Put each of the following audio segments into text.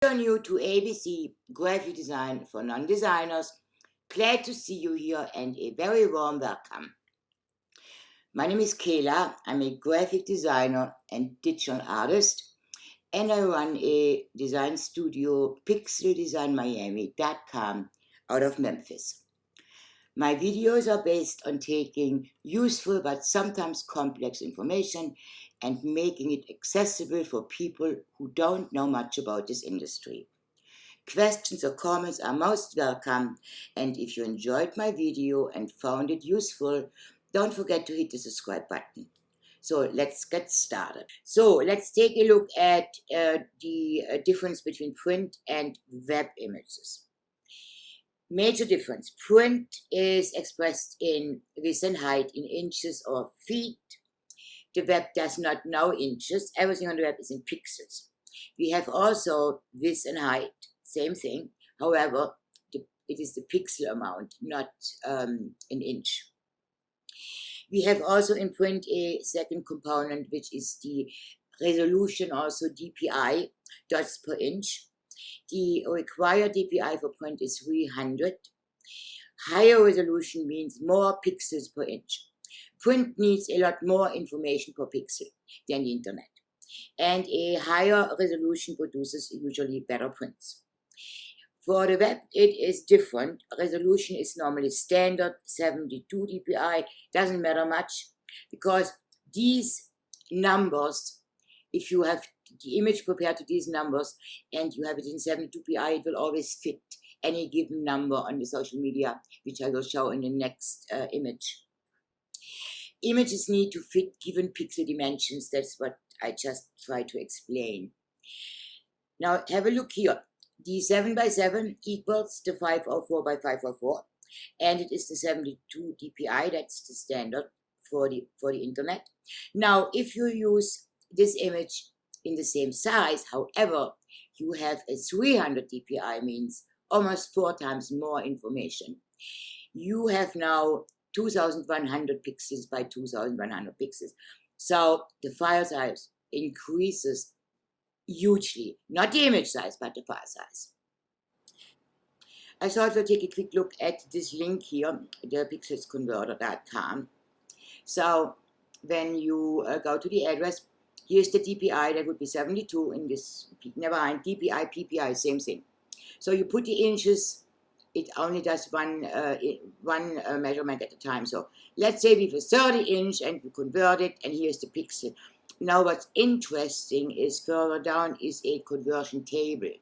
You're new to ABC Graphic Design for Non-Designers. Glad to see you here and a very warm welcome. My name is Kayla. I'm a graphic designer and digital artist, and I run a design studio, pixeldesignmiami.com, out of Memphis. My videos are based on taking useful but sometimes complex information and making it accessible for people who don't know much about this industry. Questions or comments are most welcome, and if you enjoyed my video and found it useful, don't forget to hit the subscribe button. So let's get started. So let's take a look at the difference between print and web images. Major difference. Print is expressed in width and height in inches or feet. The web does not know inches. Everything on the web is in pixels. We have also width and height, same thing. However, it is the pixel amount, not an inch. We have also in print a second component, which is the resolution, also DPI, dots per inch. The required DPI for print is 300. Higher resolution means more pixels per inch. Print needs a lot more information per pixel than the internet, and a higher resolution produces usually better prints. For the web, it is different. Resolution is normally standard 72 dpi. Doesn't matter much because these numbers, if you have the image prepared to these numbers and you have it in 72 dpi, it will always fit any given number on the social media, which I will show in the next image. Images need to fit given pixel dimensions. That's what I just try to explain. Now have a look here. The 7x7 equals the 504 by 504, and it is the 72 dpi. That's the standard for the internet. Now, if you use this image in the same size, however, you have a 300 dpi, means almost 4 times more information. You have now 2100 pixels by 2100 pixels. So the file size increases hugely, not the image size, but the file size. I thought we'll take a quick look at this link here, the pixelsconverter.com. So when you go to the address, here's the DPI, that would be 72 in this, never mind, DPI, PPI, same thing. So you put the inches, it only does one measurement at a time. So let's say we have a 30 inch and we convert it, and here's the pixel. Now what's interesting is further down is a conversion table,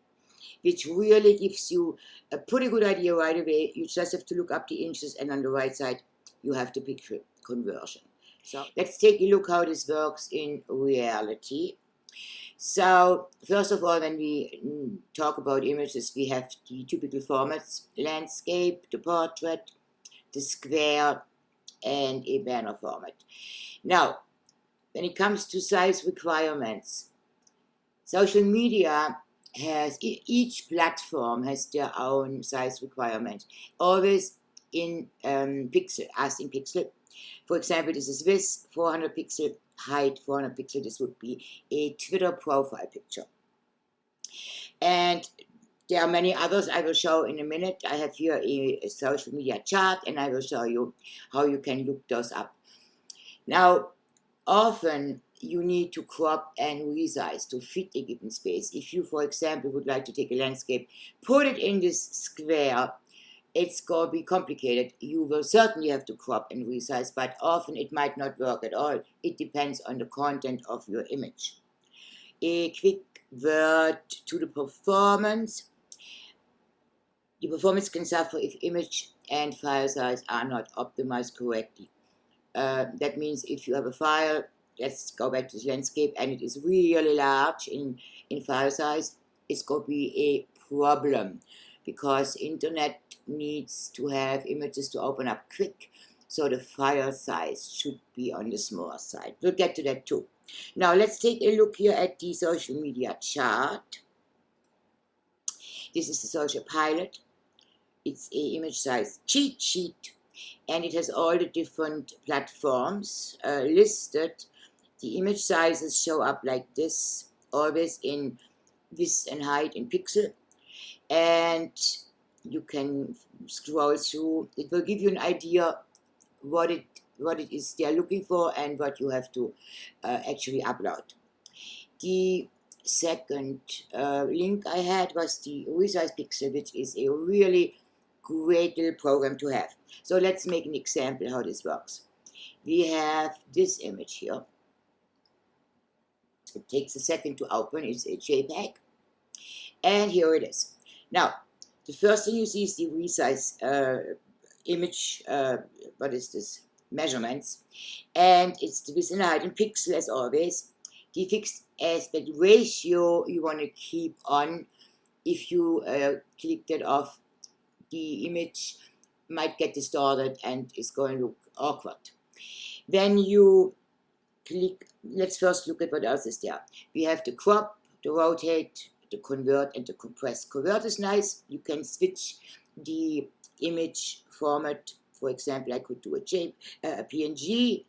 which really gives you a pretty good idea right away. You just have to look up the inches, and on the right side you have the pixel conversion. So let's take a look how this works in reality. So first of all, when we talk about images, we have the typical formats: landscape, the portrait, the square, and a banner format. Now, when it comes to size requirements, social media has, each platform has their own size requirement, always in pixel, as in pixel. For example, this is width 400 pixel, height 400 pixel. This would be a Twitter profile picture. And there are many others I will show in a minute. I have here a social media chart, and I will show you how you can look those up. Now, often you need to crop and resize to fit a given space. If you, for example, would like to take a landscape, put it in this square, it's going to be complicated. You will certainly have to crop and resize, but often it might not work at all. It depends on the content of your image. A quick word to the performance. The performance can suffer if image and file size are not optimized correctly. That means if you have a file, let's go back to this landscape, and it is really large in file size, it's going to be a problem, because internet needs to have images to open up quick, so the file size should be on the smaller side. We'll get to that too. Now let's take a look here at the social media chart. This is the social pilot. It's a image size cheat sheet, and it has all the different platforms listed. The image sizes show up like this, always in width and height in pixel, and you can scroll through. It will give you an idea what it is they are looking for and what you have to actually upload. The second link I had was the resize pixel, which is a really great little program to have. So let's make an example how this works. We have this image here. It takes a second to open. It's a JPG, and here it is. Now, the first thing you see is the resize image. What is this? Measurements, and it's the width and height in pixel as always. The fixed aspect ratio you want to keep on. If you click that off, the image might get distorted and it's going to look awkward. Then you click, let's first look at what else is there. We have the crop, the rotate, the convert, and the compress. Convert is nice. You can switch the image format. For example, I could do a PNG.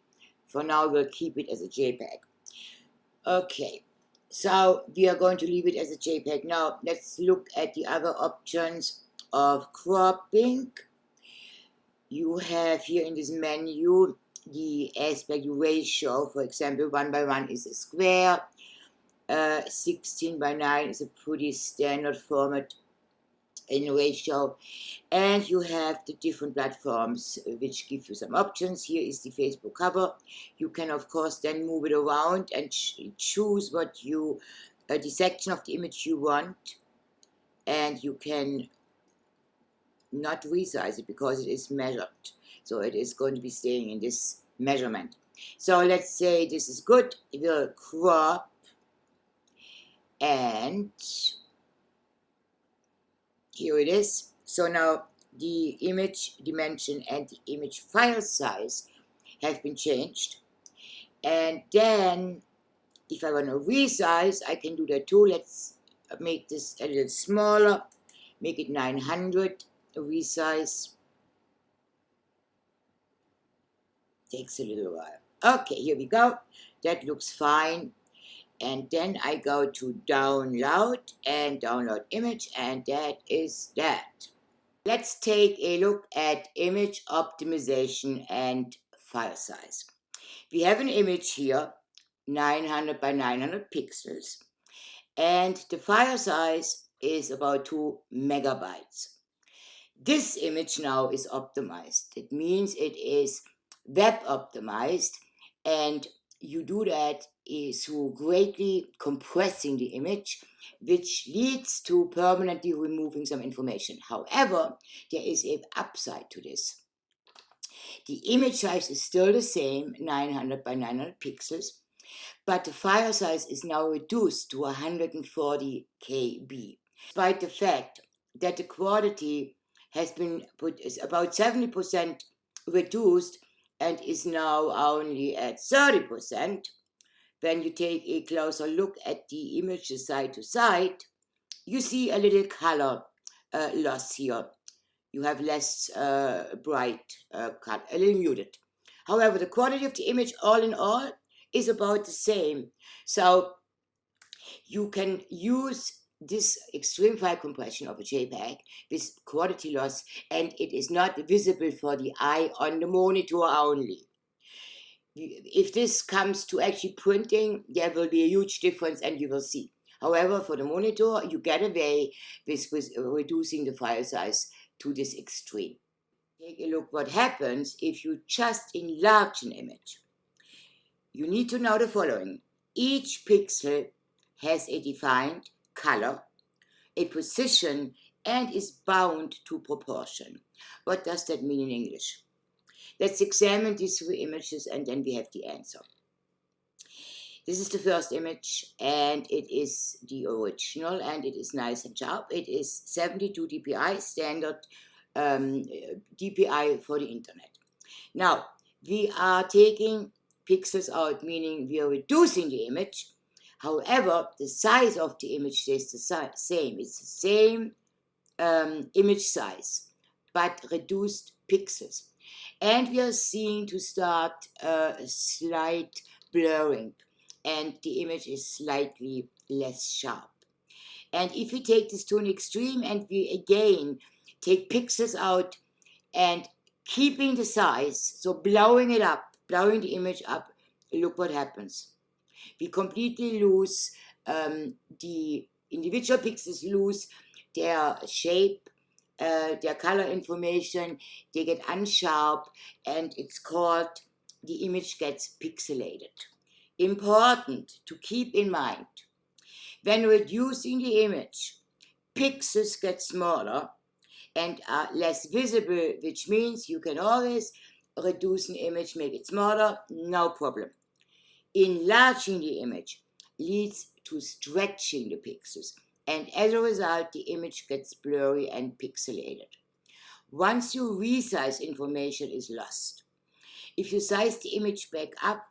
For now, we'll keep it as a JPEG. Okay, so we are going to leave it as a JPEG. Now, let's look at the other options of cropping. You have here in this menu the aspect ratio. For example, 1:1 is a square. 16:9 is a pretty standard format in ratio, and you have the different platforms which give you some options. Here is the Facebook cover. You can of course then move it around and choose what you the section of the image you want, and you can not resize it because it is measured, so it is going to be staying in this measurement. So let's say this is good. It will crop, and here it is. So now the image dimension and the image file size have been changed. And then if I want to resize, I can do that too. Let's make this a little smaller, make it 900, resize. Takes a little while. Okay, here we go. That looks fine. And then I go to download and download image, and that is that. Let's take a look at image optimization and file size. We have an image here, 900 by 900 pixels, and the file size is about 2 megabytes. This image now is optimized. It means it is web optimized, and you do that through greatly compressing the image, which leads to permanently removing some information. However, there is an upside to this. The image size is still the same, 900 by 900 pixels, but the file size is now reduced to 140 KB, despite the fact that the quality has been is about 70% reduced and is now only at 30%. When you take a closer look at the images side to side, you see a little color loss here. You have less bright color, a little muted. However, the quality of the image all in all is about the same. So you can use this extreme file compression of a JPEG with quality loss, and it is not visible for the eye on the monitor only. If this comes to actually printing, there will be a huge difference, and you will see. However, for the monitor, you get away with reducing the file size to this extreme. Take a look what happens if you just enlarge an image. You need to know the following. Each pixel has a defined color, a position, and is bound to proportion. What does that mean in English? Let's examine these three images, and then we have the answer. This is the first image, and it is the original, and it is nice and sharp. It is 72 dpi, standard dpi for the internet. Now, we are taking pixels out, meaning we are reducing the image. However, the size of the image stays the same. It's the same image size, but reduced pixels. And we are seeing to start a slight blurring, and the image is slightly less sharp. And if we take this to an extreme and we again take pixels out and keeping the size, so blowing it up, blowing the image up, look what happens. We completely lose the individual pixels lose their shape, their color information, they get unsharp, and it's called the image gets pixelated. Important to keep in mind, when reducing the image, pixels get smaller and are less visible, which means you can always reduce an image, make it smaller, no problem. Enlarging the image leads to stretching the pixels, and as a result, the image gets blurry and pixelated. Once you resize, information is lost. If you size the image back up,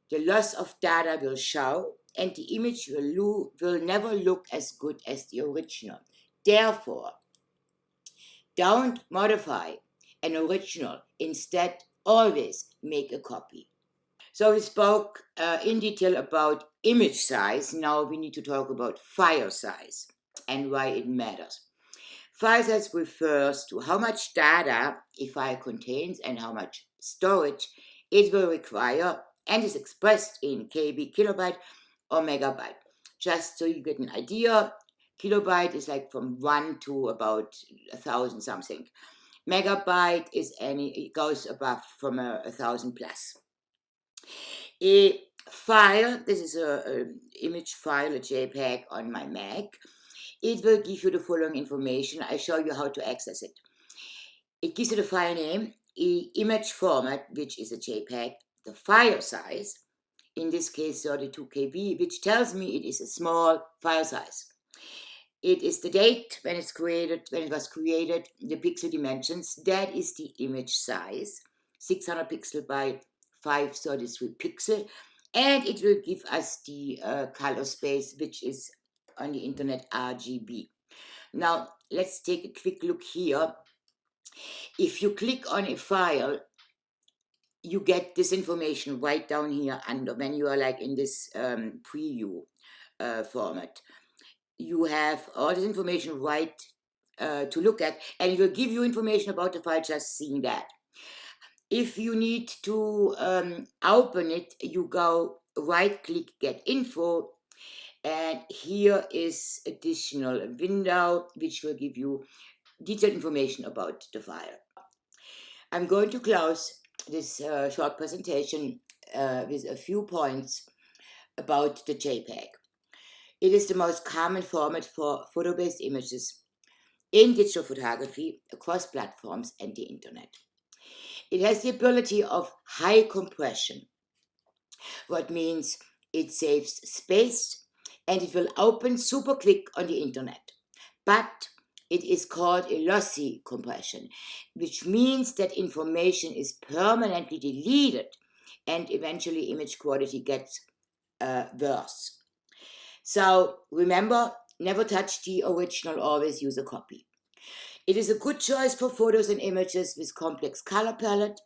the loss of data will show, and the image will never look as good as the original. Therefore, don't modify an original. Instead, always make a copy. So we spoke in detail about image size. Now we need to talk about file size and why it matters. File size refers to how much data a file contains and how much storage it will require, and is expressed in KB, kilobyte, or megabyte. Just so you get an idea, kilobyte is like from 1 to about 1,000 something. Megabyte is it goes above from 1,000 plus. A file, this is an image file, a JPG on my Mac. It will give you the following information. I show you how to access it. It gives you the file name, image format, which is a JPG, the file size, in this case 32 KB, which tells me it is a small file size. It is the date when it was created, the pixel dimensions, that is the image size, 600 pixel by 533 pixel, and it will give us the color space, which is on the internet RGB. Now, let's take a quick look here. If you click on a file, you get this information right down here under when you are like in this preview format. You have all this information right to look at, and it will give you information about the file just seeing that. If you need to open it, you go right click get info, and here is additional window which will give you detailed information about the file. I'm going to close this short presentation with a few points about the JPEG. It is the most common format for photo-based images in digital photography across platforms and the internet. It has the ability of high compression, what means it saves space and it will open super quick on the internet. But it is called a lossy compression, which means that information is permanently deleted and eventually image quality gets worse. So remember, never touch the original, always use a copy. It is a good choice for photos and images with complex color palette,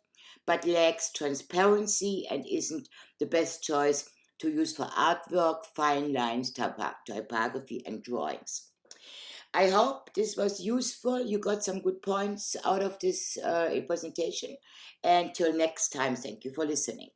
but lacks transparency and isn't the best choice to use for artwork, fine lines, typography, and drawings. I hope this was useful. You got some good points out of this presentation. Until next time, thank you for listening.